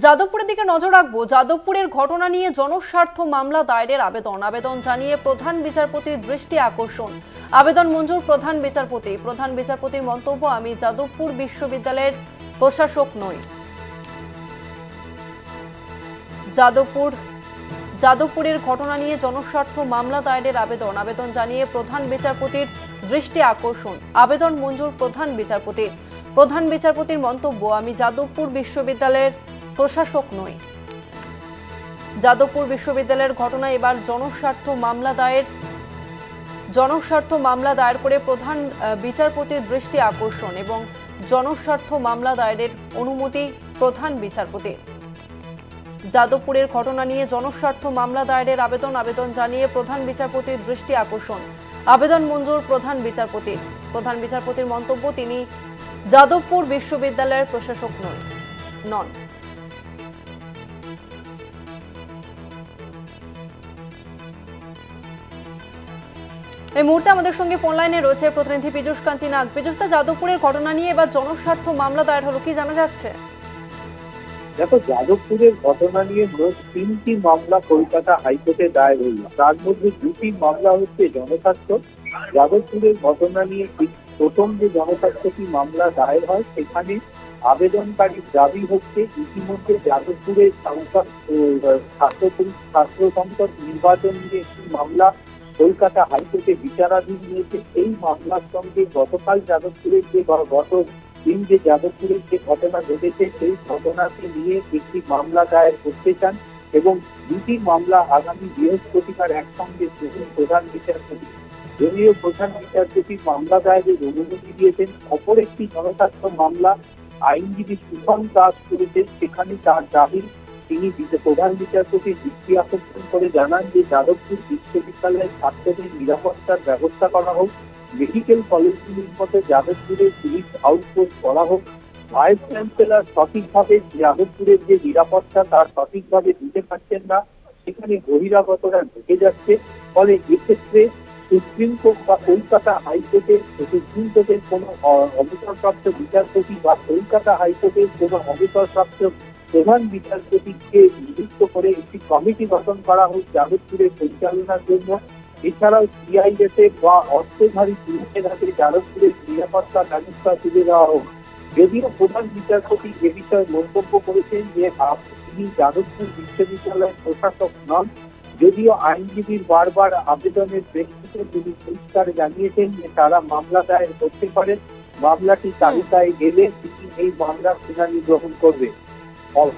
যাদবপুরের দিকে নজর রাখবো। যাদবপুরের ঘটনা নিয়ে জনস্বার্থ মামলা দায়েরের আবেদন জানিয়ে প্রধান বিচারপতির দৃষ্টি আকর্ষণ। আবেদন মঞ্জুর প্রধান বিচারপতির মন্তব্য, আমি যাদবপুর বিশ্ববিদ্যালয়ের প্রশাসক নই। যাদবপুরের ঘটনা নিয়ে জনস্বার্থ মামলা দায়েরের আবেদন জানিয়ে প্রধান বিচারপতির দৃষ্টি আকর্ষণ। আবেদন মঞ্জুর প্রধান বিচারপতির মন্তব্য, আমি যাদবপুর বিশ্ববিদ্যালয়ের প্রশাসক নই। যাদবপুর বিশ্ববিদ্যালয়ের ঘটনায় এবার জনস্বার্থ মামলা দায়ের করে প্রধান বিচারপতির দৃষ্টি আকর্ষণ এবং জনস্বার্থ মামলা দায়েরের অনুমতি প্রধান বিচারপতির। যাদবপুরের ঘটনা নিয়ে জনস্বার্থ মামলা দায়েরের আবেদন জানিয়ে প্রধান বিচারপতির দৃষ্টি আকর্ষণ। আবেদন মঞ্জুর প্রধান বিচারপতির মন্তব্য, তিনি যাদবপুর বিশ্ববিদ্যালয়ের প্রশাসক নন। এই মুহূর্তে আমাদের সঙ্গে ফোন লাইনে রয়েছে প্রতিনিধি পীযূষ কান্তি নাগ। পীযূষদা, যাদবপুরের ঘটনা নিয়ে এবার জনস্বার্থ মামলা দায়ের হলো, কি জানা যাচ্ছে? দেখো, যাদবপুরের ঘটনা নিয়ে মোট 3টি মামলা কলকাতা হাইকোর্টে দায়ের হইল। তার মধ্যে 2টি মামলা হচ্ছে জনস্বার্থ। যাদবপুরের ঘটনা নিয়ে প্রথম যে জনস্বার্থটি মামলা দায়ের হয়, সেখানে আবেদনকারীর দাবি হচ্ছে ইতিমধ্যে যাদবপুরের ছাত্র সংসদ নির্বাচন নিয়ে একটি মামলা কলকাতা হাইকোর্টে বিচারাধীন রয়েছে। এই মামলার সঙ্গে গতকাল যাদবপুরের যে যাদবপুরের যে ঘটনা ঘটেছে, সেই ঘটনাকে নিয়ে একটি মামলা দায়ের করতে চান এবং 2টি মামলা আগামী বৃহস্পতিবার একসঙ্গে প্রধান বিচারপতি মামলা দায়েরের অনুমতি দিয়েছেন। অপর একটি জনস্বার্থ মামলা আইনজীবী সুশান দাস করেছেন। সেখানে তার দাবি, তিনি প্রধান বিচারপতির দৃষ্টি আকর্ষণ করে জানান যে যাদবপুর বিশ্ববিদ্যালয়ের ছাত্রদের নিরাপত্তার ব্যবস্থা করা হোক, মেডিকেল কলেজগুলির মতো যাদবপুরে পুলিশ আউটপোস্ট করা হোক, ভাইস চ্যান্সেলর সঠিকভাবে যাদবপুরের যে নিরাপত্তা তার সঠিকভাবে দিতে পারছেন না, সেখানে বহিরাগতরা ঢুকে যাচ্ছে। ফলে এক্ষেত্রে সুপ্রিম কোর্ট বা কলকাতা হাইকোর্টের কোনো অবসরপ্রাপ্ত বিচারপতি বা কলকাতা হাইকোর্টের কোনো অবসরপ্রাপ্ত প্রধান বিচারপতিকে নিযুক্ত করে একটি কমিটি গঠন করা হোক যাদবপুরের পরিচালনার জন্য। এছাড়াও সিআইএসএফ বা অস্ত্রধারী পুলিশের হাতে যাদবপুরের নিরাপত্তা ব্যবস্থা তুলে দেওয়া হোক। যদিও প্রধান বিচারপতি এ বিষয়ে মন্তব্য করেছেন যে তিনি যাদবপুর বিশ্ববিদ্যালয়ের প্রশাসক নন। যদিও আইনজীবীর বারবার আবেদনের প্রেক্ষিতে তিনি পরিষ্কার জানিয়েছেন যে তারা মামলা দায়ের করতে পারেন, মামলাটি তালিকায় গেলে তিনি এই মামলার শুনানি গ্রহণ করবে।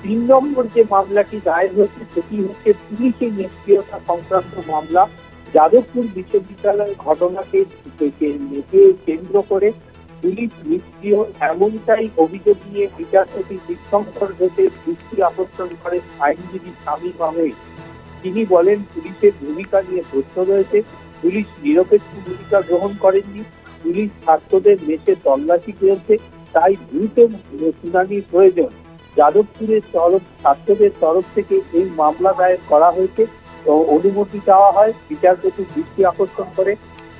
3 নম্বর যে মামলাটি দায়ের হচ্ছে, সেটি হচ্ছে পুলিশের নিষ্ক্রিয়তা সংক্রান্ত মামলা। যাদবপুর বিশ্ববিদ্যালয়ের ঘটনাকে কেন্দ্র করে পুলিশ নিষ্ক্রিয় এমনটাই অভিযোগ নিয়ে বিচারপতি দীপঙ্কর ঘোষের দৃষ্টি আকর্ষণ করেন আইনজীবী শামীম আহমেদ। তিনি বলেন, পুলিশের ভূমিকা নিয়ে প্রশ্ন রয়েছে, পুলিশ নিরপেক্ষ ভূমিকা গ্রহণ করেননি, পুলিশ ছাত্রদের মেসে তল্লাশি করেছে, তাই দ্রুত শুনানির প্রয়োজন। যাদবপুরের ছাত্রদের তরফ থেকে এই মামলা দায়ের করা হয়েছে, অনুমতি চাওয়া হয়। বিচারপতি দৃষ্টি আকর্ষণ করে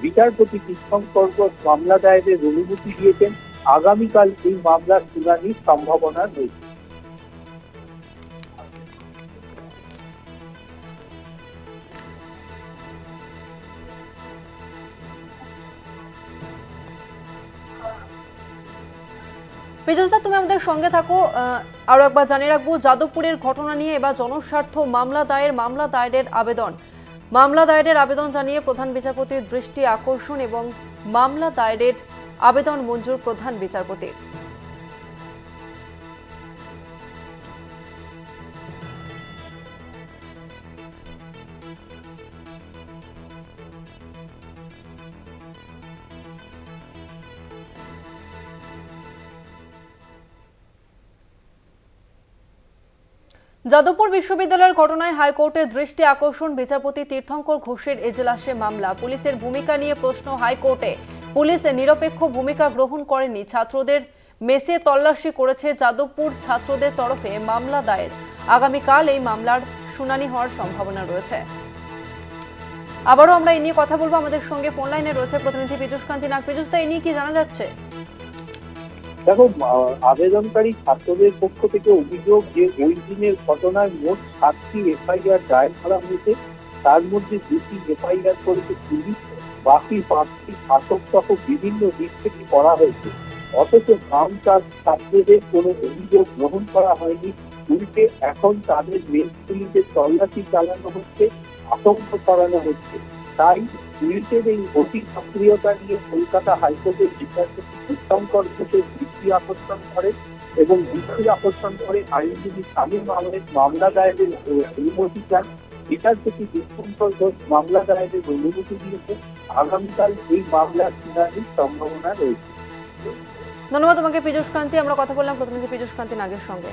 বিচারপতি দীপঙ্কর ঘোষ মামলা দায়েরের অনুমতি দিয়েছেন। আগামীকাল এই মামলার শুনানির সম্ভাবনা রয়েছে। পীযূষদা, তুমি আমাদের সঙ্গে থাকো। আরো একবার জানিয়ে রাখবো, যাদবপুরের ঘটনা নিয়ে এবার জনস্বার্থ মামলা দায়েরের আবেদন জানিয়ে প্রধান বিচারপতির দৃষ্টি আকর্ষণ এবং মামলা দায়েরের আবেদন মঞ্জুর প্রধান বিচারপতির। যাদবপুর বিশ্ববিদ্যালয়ের ঘটনায় হাইকোর্টের দৃষ্টি আকর্ষণ, বিচারপতি তীর্থঙ্কর ঘোষের এজলাসে মামলা। পুলিশের ভূমিকা নিয়ে প্রশ্ন হাইকোর্টে, পুলিশ নিরপেক্ষ ভূমিকা গ্রহণ করেনি, ছাত্রদের মেসে তল্লাশি করেছে। যাদবপুর ছাত্রদের তরফে মামলা দায়ের, আগামীকাল এই মামলার শুনানি হওয়ার সম্ভাবনা রয়েছে। আবারও আমরা এই নিয়ে কথা বলবো, আমাদের সঙ্গে ফোন লাইনে রয়েছে প্রতিনিধি পীযূষ কান্তি নাগ। পীযূষদা, এই নিয়ে কি জানা যাচ্ছে? দেখো, আবেদনকারী ছাত্রদের পক্ষ থেকে অভিযোগ যে ওই দিনের ঘটনায় মোট 7টি এফআইআর দায়ের করা হয়েছে। তার মধ্যে 2টি এফআইআর করেছে পুলিশ, বাকি 5টি শাসক সহ বিভিন্ন দিক থেকে করা হয়েছে। অথচ বাম ছাত্রদের কোনো অভিযোগ গ্রহণ করা হয়নি। উল্টে এখন তাদের মেলগুলিতে তল্লাশি চালানো হচ্ছে, আতঙ্ক ছড়ানো হচ্ছে। তাই পুলিশের এই অতি সক্রিয়তা নিয়ে কলকাতা হাইকোর্টের বিচারপতি উত্তমকর ঘোষের দৃষ্টি আকর্ষণ করে এবং দৃষ্টি আকর্ষণ করে আইনজীবী শামীম আহমেদ মামলা দায়েরের অনুমতি চান। বিচারপতি উত্তমকর ঘোষ মামলা দায়েরের অনুমতি দিয়েছে। আগামীকাল এই মামলার শুনানির সম্ভাবনা রয়েছে। ধন্যবাদ তোমাকে পীযূষ কান্তি। আমরা কথা বললাম প্রতিনিধি পীযূষ কান্তি নাগের সঙ্গে।